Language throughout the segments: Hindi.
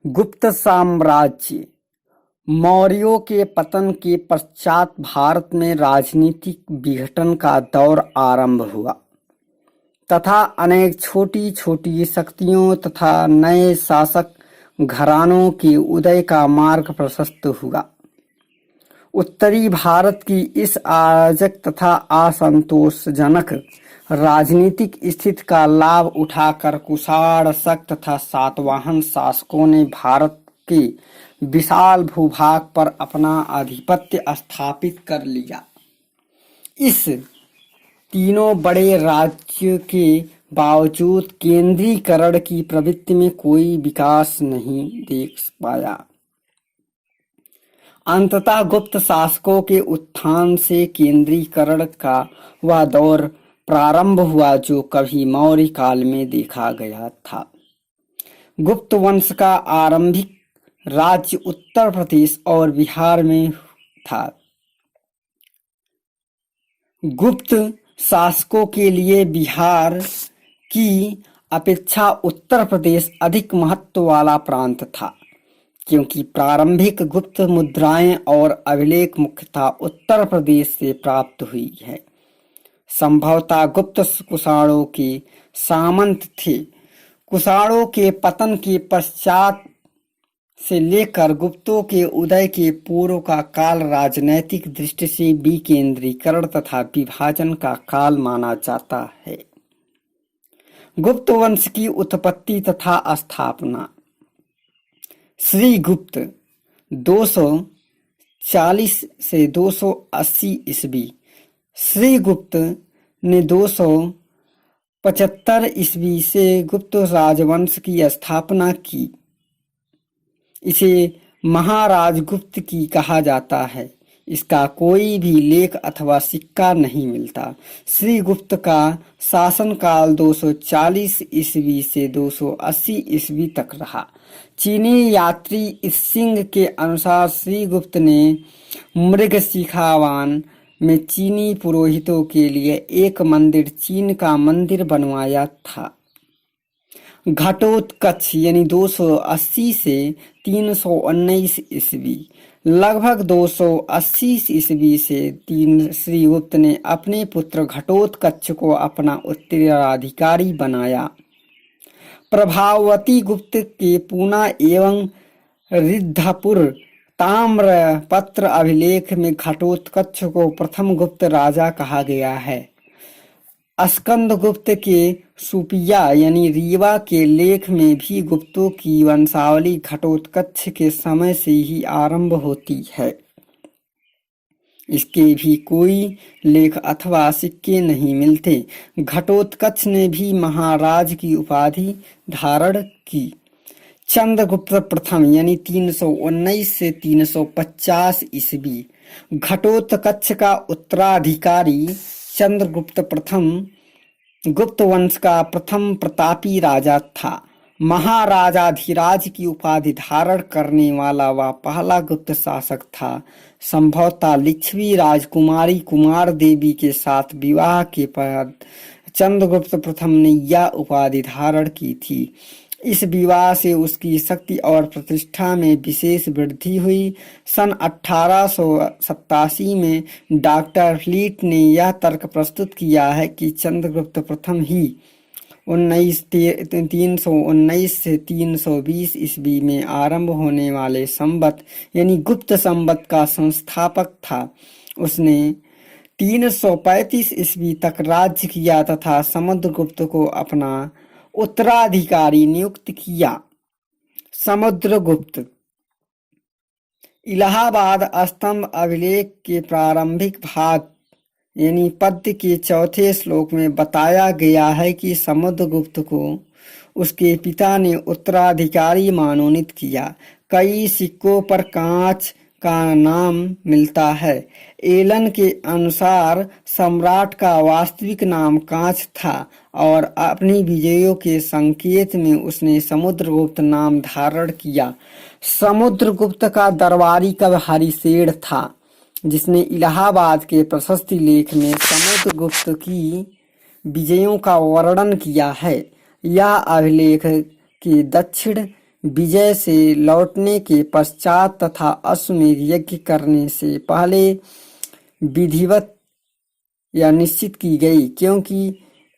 गुप्त साम्राज्य। मौर्यों के पतन के पश्चात भारत में राजनीतिक विघटन का दौर आरंभ हुआ तथा अनेक छोटी छोटी शक्तियों तथा नए शासक घरानों के उदय का मार्ग प्रशस्त हुआ। उत्तरी भारत की इस अराजक तथा असंतोषजनक राजनीतिक स्थिति का लाभ उठाकर कुषाण, शक तथा सातवाहन शासकों ने भारत के विशाल भूभाग पर अपना आधिपत्य स्थापित कर लिया। इस तीनों बड़े राज्य के बावजूद केंद्रीकरण की प्रवृत्ति में कोई विकास नहीं देख पाया। अंततः गुप्त शासकों के उत्थान से केंद्रीकरण का वह दौर प्रारंभ हुआ जो कभी मौर्य काल में देखा गया था। गुप्त वंश का आरंभिक राज्य उत्तर प्रदेश और बिहार में था। गुप्त शासकों के लिए बिहार की अपेक्षा उत्तर प्रदेश अधिक महत्व वाला प्रांत था, क्योंकि प्रारंभिक गुप्त मुद्राएं और अभिलेख मुख्यतः उत्तर प्रदेश से प्राप्त हुई है। संभवतः गुप्त कुषाणों के सामंत थे। कुषाणों के पतन के पश्चात से लेकर गुप्तों के उदय के पूर्व का काल राजनैतिक दृष्टि से विकेंद्रीकरण तथा विभाजन का काल माना जाता है। गुप्त वंश की उत्पत्ति तथा स्थापना। श्री गुप्त 240 से 280 ईस्वी। श्री गुप्त ने 275 ईस्वी से गुप्त राजवंश की स्थापना की। इसे महाराज गुप्त की कहा जाता है। इसका कोई भी लेख अथवा सिक्का नहीं मिलता। श्री गुप्त का शासनकाल 240 ईस्वी से 280 ईस्वी तक रहा। चीनी यात्री सिंह के अनुसार श्री गुप्त ने मृगशिखावान में चीनी पुरोहितों के लिए एक मंदिर चीन का मंदिर बनवाया था। घटोत्कच यानी 280 से 319 ईस्वी। लगभग 280 ईस्वी से श्री गुप्त ने अपने पुत्र घटोत्कच को अपना उत्तराधिकारी बनाया। प्रभावती गुप्त के पूना एवं रिद्धपुर ताम्रपत्र अभिलेख में घटोत्कच को प्रथम गुप्त राजा कहा गया है। स्कंद गुप्त के सुपिया यानी रीवा के लेख में भी गुप्तों की वंशावली घटोत्कच के समय से ही आरंभ होती है। इसके भी कोई लेख अथवा सिक्के नहीं मिलते। घटोत्कच ने भी महाराज की उपाधि धारण की। चंद्रगुप्त प्रथम यानी 319 से 350 ईस्वी। घटोत्कच का उत्तराधिकारी चंद्रगुप्त प्रथम गुप्त वंश का प्रथम प्रतापी राजा था। महाराजाधिराज की उपाधि धारण करने वाला वह पहला गुप्त शासक था। संभवतः लिच्छवी राजकुमारी कुमार देवी के साथ विवाह के बाद चंद्रगुप्त प्रथम ने यह उपाधि धारण की थी। इस विवाह से उसकी शक्ति और प्रतिष्ठा में विशेष वृद्धि हुई। सन 1887 में डॉक्टर फ्लीट ने यह तर्क प्रस्तुत किया है कि चंद्रगुप्त प्रथम ही 319 से 320 ईस्वी में आरंभ होने वाले संवत यानी गुप्त संवत का संस्थापक था। उसने 335 ईस्वी तक राज्य किया तथा समुद्रगुप्त को अपना उत्तराधिकारी नियुक्त किया। समुद्रगुप्त। इलाहाबाद स्तंभ अभिलेख के प्रारंभिक भाग यानी पद्य के चौथे श्लोक में बताया गया है कि समुद्रगुप्त को उसके पिता ने उत्तराधिकारी मनोनीत किया। कई सिक्कों पर कांच का नाम मिलता है। एलन के अनुसार सम्राट का वास्तविक नाम कांच था और अपनी विजयों के संकेत में उसने समुद्रगुप्त नाम धारण किया। समुद्रगुप्त का दरबारी कवि हरिसेठ था, जिसने इलाहाबाद के प्रशस्ति लेख में समुद्रगुप्त की विजयों का वर्णन किया है। यह अभिलेख के दक्षिण विजय से लौटने के पश्चात तथा अश्वमेध यज्ञ करने से पहले विधिवत या निश्चित की गई, क्योंकि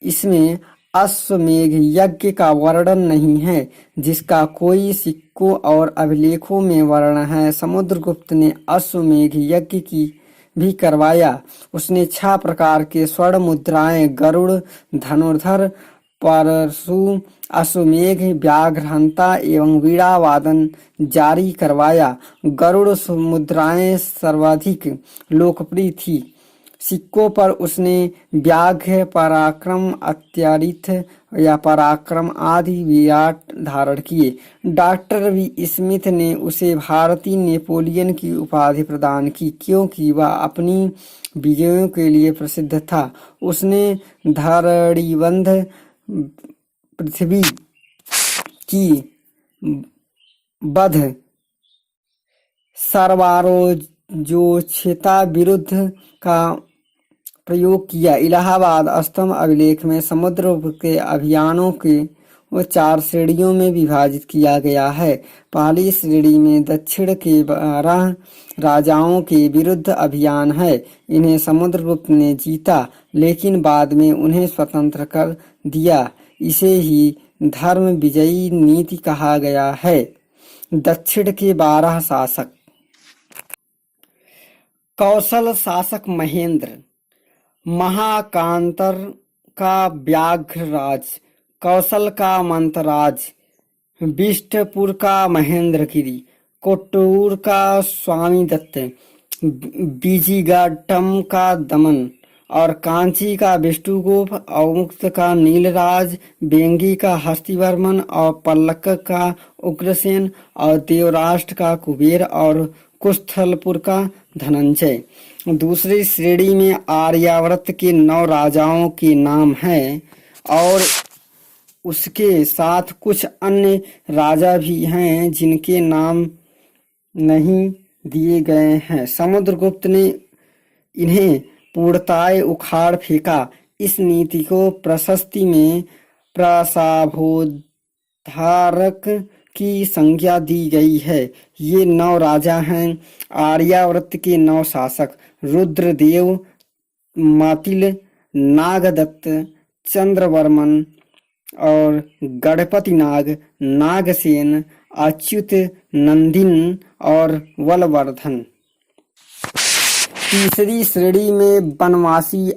इसमें अश्वमेध यज्ञ का वर्णन नहीं है, जिसका कोई सिक्कों और अभिलेखों में वर्णन है। समुद्रगुप्त ने अश्वमेध यज्ञ की भी करवाया। उसने 6 प्रकार के स्वर्ण मुद्राएं गरुड़, धनुर्धर, परशु, अश्वमेध, व्याघ्रहंता एवं वीणा वादन जारी करवाया। गरुड़ मुद्राएं सर्वाधिक लोकप्रिय थी। सिक्कों पर उसने व्याघ्र, पराक्रम, अत्यारिथ या पराक्रम आदि विराट धारण किए। डॉक्टर वी स्मिथ ने उसे भारतीय नेपोलियन की उपाधि प्रदान की, क्योंकि वह अपनी विजयों के लिए प्रसिद्ध था। उसने धरणीबंध पृथ्वी की बध सर्वारोजोक्षिता विरुद्ध का प्रयोग किया। इलाहाबाद स्तंभ अभिलेख में समुद्रगुप्त के अभियानों को 4 श्रेणियों में विभाजित किया गया है। पहली श्रेणी में दक्षिण के 12 राजाओं के विरुद्ध अभियान है। इन्हें समुद्रगुप्त ने जीता, लेकिन बाद में उन्हें स्वतंत्र कर दिया। इसे ही धर्म विजयी नीति कहा गया है। दक्षिण के 12 शासक। कौशल शासक महेंद्र, महाकांतर का व्याघ्रराज, कौशल का मंतराज, बिष्टपुर का महेंद्रगिरी, कोट्टूर का स्वामीदत्त, बीजीघाटम का दमन और कांची का विष्णुगुप्त, अवमुक्त का नीलराज, बेंगी का हस्तिवर्मन और पल्लक का उग्रसेन और देवराष्ट्र का कुबेर और कुस्थलपुर का धनंजय। दूसरी श्रेणी में आर्यावर्त के 9 राजाओं के नाम हैं और उसके साथ कुछ अन्य राजा भी हैं जिनके नाम नहीं दिए गए हैं। समुद्रगुप्त ने इन्हें पूर्णतः उखाड़ फेंका। इस नीति को प्रशस्ति में प्रसाभोद्धारक की संज्ञा दी गई है। ये 9 राजा हैं। आर्यावर्त के 9 शासक रुद्रदेव, मातिल, नागदत्त, चंद्रवर्मन और गणपति नाग, नागसेन, अच्युत, नंदिन और वलवर्धन। तीसरी श्रेणी में वनवासी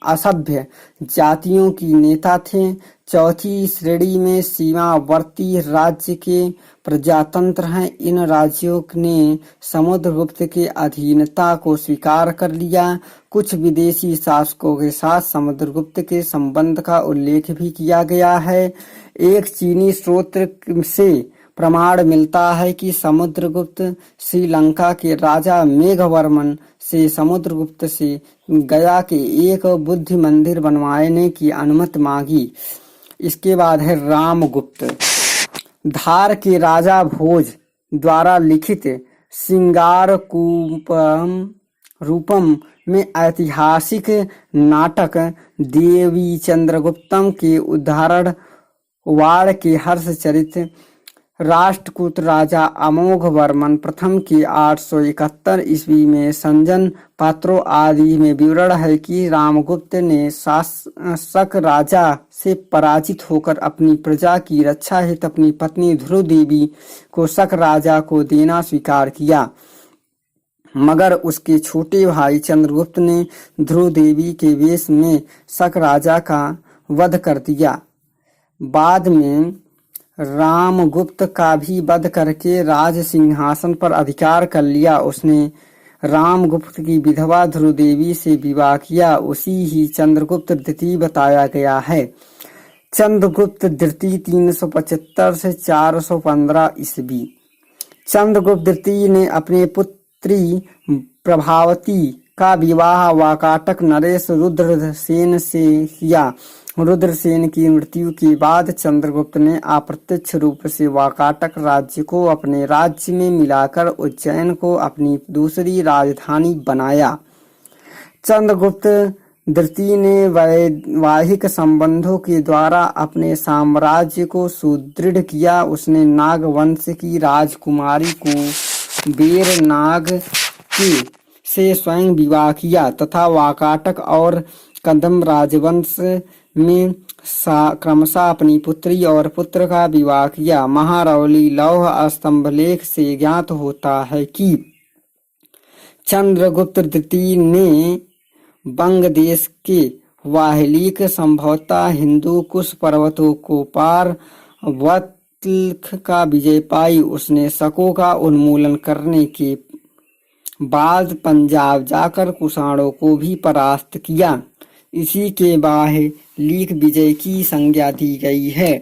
असभ्य जातियों की नेता थे। चौथी श्रेणी में सीमावर्ती राज्य के प्रजातंत्र हैं। इन राज्यों ने समुद्रगुप्त के अधीनता को स्वीकार कर लिया। कुछ विदेशी शासकों के साथ समुद्रगुप्त के संबंध का उल्लेख भी किया गया है। एक चीनी स्रोत से प्रमाण मिलता है कि समुद्रगुप्त श्रीलंका के राजा मेघवर्मन से समुद्रगुप्त से गया के एक बुद्ध मंदिर बनवाने की अनुमति मांगी। इसके बाद है रामगुप्त। धार के राजा भोज द्वारा लिखित सिंगार रूपम में ऐतिहासिक नाटक देवी चंद्रगुप्तम के उदाहरण वाड़ के हर्षचरित राष्ट्रकूट राजा अमोघवर्मन प्रथम के 871 ईस्वी में संजन पात्रों आदि में विवरण है कि रामगुप्त ने शक राजा से पराजित होकर अपनी प्रजा की रक्षा हेतु अपनी पत्नी ध्रुव देवी को शक राजा को देना स्वीकार किया, मगर उसके छोटे भाई चंद्रगुप्त ने ध्रुव देवी के वेश में शक राजा का वध कर दिया। बाद में रामगुप्त का भी वध करके राज सिंहासन पर अधिकार कर लिया। उसने रामगुप्त की विधवा ध्रुव देवी से विवाह किया। उसी ही चंद्रगुप्त द्वितीय बताया गया है। चंद्रगुप्त द्वितीय 375 से 415 ईस्वी। चंद्रगुप्त द्वितीय ने अपने पुत्री प्रभावती का विवाह वाकाटक नरेश रुद्रसेन से किया। रुद्रसेन की मृत्यु के बाद चंद्रगुप्त ने अप्रत्यक्ष रूप से वाकाटक राज्य को अपने राज्य में मिलाकर उज्जैन को अपनी दूसरी राजधानी बनाया। चंद्रगुप्त द्वितीय ने वैवाहिक संबंधों के द्वारा अपने साम्राज्य को सुदृढ़ किया। उसने नाग वंश की राजकुमारी को बेरनाग के से स्वयं विवाह किया तथा वाकाटक और कदम्ब राजवंश में क्रमशः अपनी पुत्री और पुत्र का विवाह किया। महारौली लौह स्तंभलेख से ज्ञात होता है कि चंद्रगुप्त द्वितीय ने बंग देश के वाहलिक संभवतः हिंदू कुश पर्वतों को पार वत्लख का विजय पाई। उसने शकों का उन्मूलन करने के बाद पंजाब जाकर कुषाणों को भी परास्त किया। इसी के वाहलिक विजय की संज्ञा दी गई है।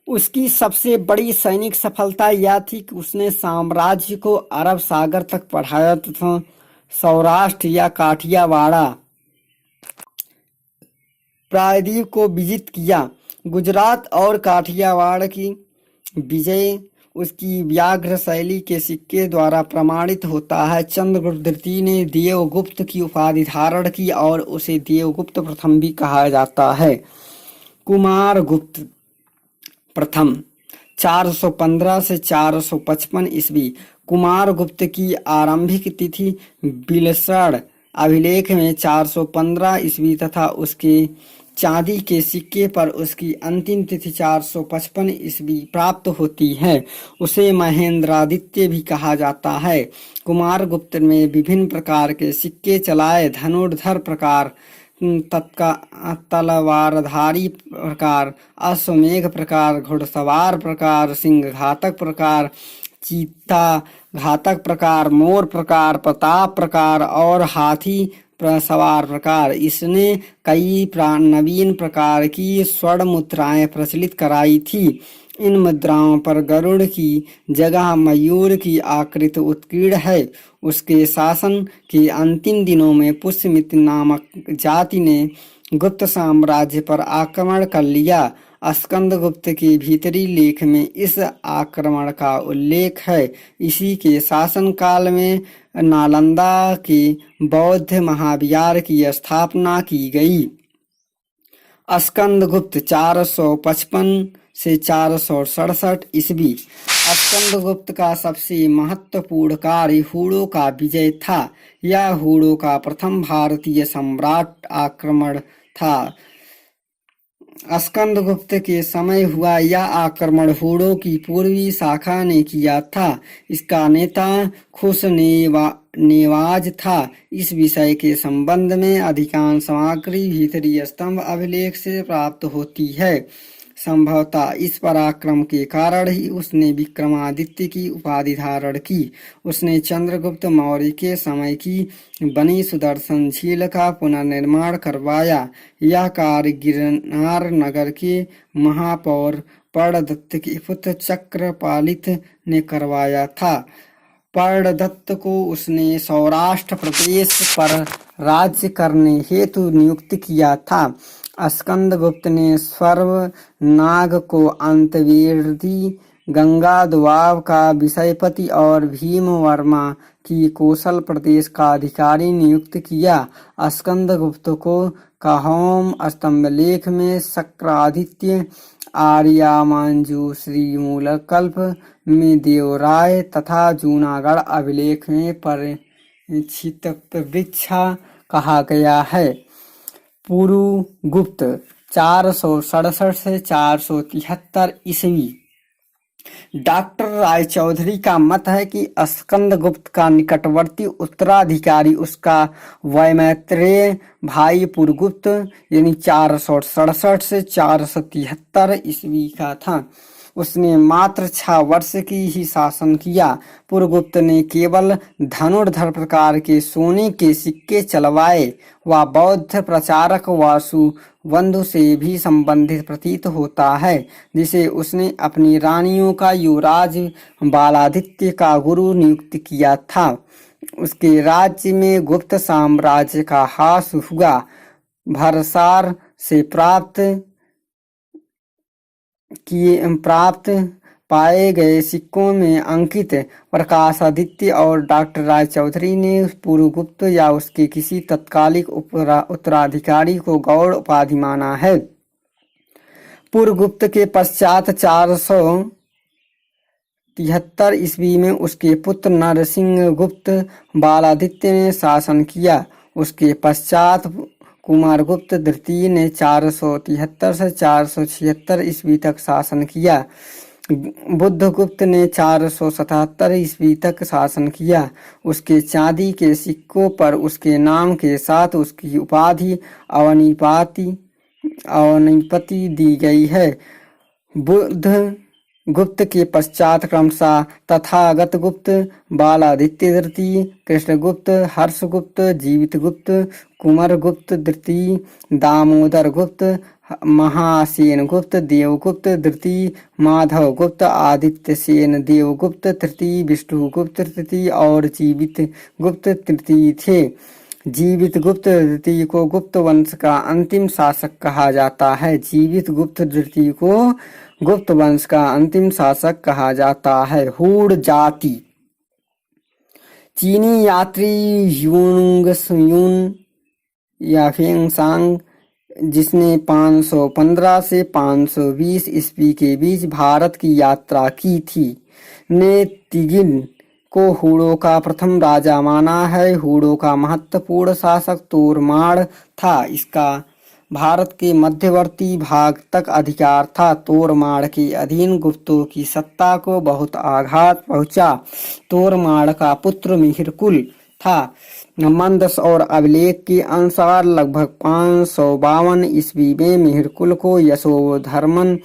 उसकी सबसे बड़ी सैनिक सफलता यह थी कि उसने साम्राज्य को अरब सागर तक बढ़ाया तथा सौराष्ट्र या काठियावाड़ प्रायद्वीप को विजित किया। गुजरात और काठियावाड़ की विजय उसकी व्याघ्र शैली के सिक्के द्वारा प्रमाणित होता है। चंद्रगुप्त द्वितीय ने देवगुप्त की उपाधि धारण की और उसे देवगुप्त प्रथम भी कहा जाता है। कुमारगुप्त प्रथम 415 से 455 ईस्वी। कुमारगुप्त की आरंभिक तिथि बिलसड़ अभिलेख में 415 ईस्वी तथा उसके चांदी के सिक्के पर उसकी अंतिम तिथि 455 ईस्वी प्राप्त होती है। उसे महेंद्रादित्य भी कहा जाता है। कुमारगुप्त ने विभिन्न प्रकार के सिक्के चलाए। धनुर्धर प्रकार, तलवारधारी प्रकार, अश्वमेघ प्रकार, घुड़सवार प्रकार, सिंह घातक प्रकार, चीता घातक प्रकार, मोर प्रकार, प्रताप प्रकार और हाथी सवार प्रकार। इसने कई नवीन प्रकार की स्वर्ण मुद्राएं प्रचलित कराई थी। इन मुद्राओं पर गरुड़ की जगह मयूर की आकृति उत्कीर्ण है। उसके शासन के अंतिम दिनों में पुष्यमित्र नामक जाति ने गुप्त साम्राज्य पर आक्रमण कर लिया। स्कंदगुप्त के भीतरी लेख में इस आक्रमण का उल्लेख है। इसी के शासनकाल में नालंदा के बौद्ध महाविहार की स्थापना की गई। स्कंदगुप्त 455 से 467 ईस्वी। स्कंदगुप्त का सबसे महत्वपूर्ण कार्य हूणों का विजय था। यह हूणों का प्रथम भारतीय सम्राट आक्रमण था। स्कंदगुप्त के समय हुआ यह आक्रमण हूणों की पूर्वी शाखा ने किया था। इसका नेता खुशनेवाज था। इस विषय के संबंध में अधिकांश सामग्री भीतरी स्तंभ अभिलेख से प्राप्त होती है। संभवतः इस पराक्रम के कारण ही उसने विक्रमादित्य की उपाधि धारण की। उसने चंद्रगुप्त मौर्य के समय की बनी सुदर्शन झील का पुनर्निर्माण करवाया। यह कार्य गिरनार नगर के महापौर पर्णदत्त के पुत्र चक्रपालित ने करवाया था। पर्णदत्त को उसने सौराष्ट्र प्रदेश पर राज्य करने हेतु नियुक्त किया था। स्कंदगुप्त ने स्वर्वनाग को अंतर्वेदी, गंगा दुआब का विषयपति और भीमवर्मा की कौशल प्रदेश का अधिकारी नियुक्त किया। स्कंदगुप्त को काहोम स्तंभलेख में शक्रादित्य, आर्यामांजुश्री मूलकल्प में देवराय तथा जूनागढ़ अभिलेख में परिचित वृक्षा कहा गया है। पुरुगुप्त 467 से 473 ईस्वी। डॉक्टर रायचौधरी का मत है कि स्कंदगुप्त का निकटवर्ती उत्तराधिकारी उसका वैमैत्रेय भाई पुरुगुप्त यानी 467 से 473 ईस्वी का था। उसने मात्र 6 वर्ष की ही शासन किया। पुरुगुप्त ने केवल धनुर्धर प्रकार के सोने के सिक्के चलवाए। वह बौद्ध प्रचारक वासुबंधु से भी संबंधित प्रतीत होता है, जिसे उसने अपनी रानियों का युवराज बालादित्य का गुरु नियुक्त किया था। उसके राज्य में गुप्त साम्राज्य का ह्रास हुआ। भरसार से प्राप्त पाए गए सिक्कों में अंकित प्रकाशादित्य और डॉक्टर रायचौधरी ने पूर्वगुप्त या उसके किसी तत्कालिक उत्तराधिकारी को गौड़ उपाधि माना है। पूर्वगुप्त के पश्चात 473 ईस्वी में उसके पुत्र नरसिंह गुप्त बालादित्य ने शासन किया। उसके पश्चात कुमारगुप्त द्वितीय ने 473 से 476 ईस्वी तक शासन किया। बुद्धगुप्त ने 477 ईस्वी तक शासन किया। उसके चांदी के सिक्कों पर उसके नाम के साथ उसकी उपाधि अवनीपति दी गई है। बुद्ध गुप्त के पश्चात क्रमशः तथागत गुप्त, बालादित्य तृतीय, कृष्णगुप्त, हर्षगुप्त, जीवितगुप्त, कुमारगुप्त द्वितीय, दामोदर गुप्त, महासेन गुप्त, देवगुप्त द्वितीय, माधव गुप्त, आदित्य सेन देवगुप्त तृतीय, विष्णुगुप्त तृतीय और जीवित गुप्त तृतीय थे। जीवित गुप्त तृतीय को गुप्त वंश का अंतिम शासक कहा जाता है। जीवित गुप्त तृतीय को गुप्त वंश का अंतिम शासक कहा जाता है। हूण जाति। चीनी यात्री यून या फेंगसांग, जिसने 515 से 520 ईस्वी के बीच भारत की यात्रा की थी, ने तिगिन को हूणों का प्रथम राजा माना है। हूणों का महत्वपूर्ण शासक तोरमाड़ था। इसका भारत के मध्यवर्ती भाग तक अधिकार था। तोरमाड़ के अधीन गुप्तों की सत्ता को बहुत आघात पहुंचा। तोरमाड़ का पुत्र मिहिरकुल था। मंदस और अभिलेख के अनुसार लगभग 552 ईस्वी में मिहिरकुल को यशोधर्मन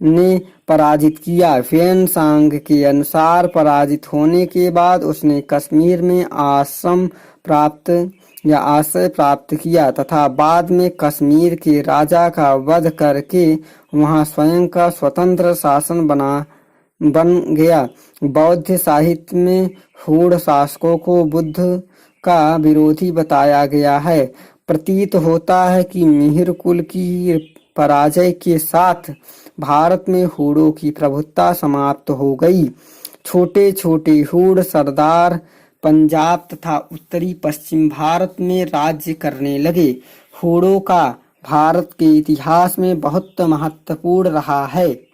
ने पराजित किया। फेनसांग के अनुसार पराजित होने के बाद उसने कश्मीर में आश्रय प्राप्त किया तथा बाद में कश्मीर के राजा का वध करके वहां स्वयं का स्वतंत्र शासन बन गया। बौद्ध साहित्य में हूण शासकों को बुद्ध का विरोधी बताया गया है। प्रतीत होता है कि मिहिरकुल की पराजय के साथ भारत में हूणों की प्रभुत्व समाप्त हो गई। छोटे छोटे हूण सरदार पंजाब तथा उत्तरी पश्चिम भारत में राज्य करने लगे। हूणों का भारत के इतिहास में बहुत महत्वपूर्ण रहा है।